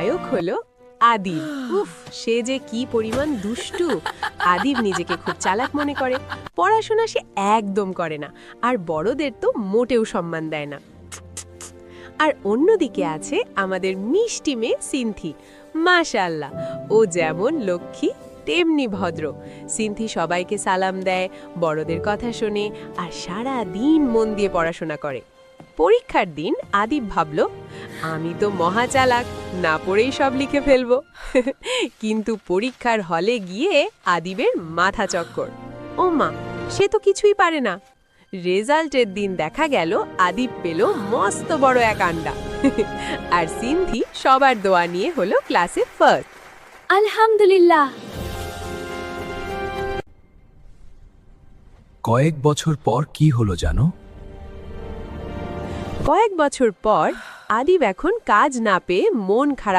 নায়ক হলো আদিব। উফ, সে যে কি পরিমাণ দুষ্টু। আদিব নিজেকে খুব চালাক মনে করে, পড়াশোনা সে একদম করে না, আর বড়দের তো মোটেও সম্মান দেয় না। আর অন্যদিকে আছে আমাদের মিষ্টি মেয়ে সিনথি। মাশাআল্লাহ, ও যেমন লক্ষ্মী তেমনি ভদ্র। সিনথি সবাইকে সালাম দেয়, বড়দের কথা শোনে, আর সারা দিন মন দিয়ে পড়াশোনা করে। পরীক্ষার দিন আদিব ভাবল, আমি তো মহা চালাক, না পড়েই সব লিখে ফেলবো। কিন্তু পরীক্ষার হলে গিয়ে আদিবের মাথা চক্কর। ও মা, সে তো কিছুই পারে না। রেজাল্টের দিন দেখা গেল আদিব পেল মস্ত বড় এক আন্ডা। আর সিনথি সবার দোয়া নিয়ে হলো ক্লাসে ফার্স্ট। আলহামদুলিল্লাহ। কয়েক বছর পর কি হলো জানো? কয়েক বছর পর আদিব এখন কাজ না পেয়ে মন খারাপ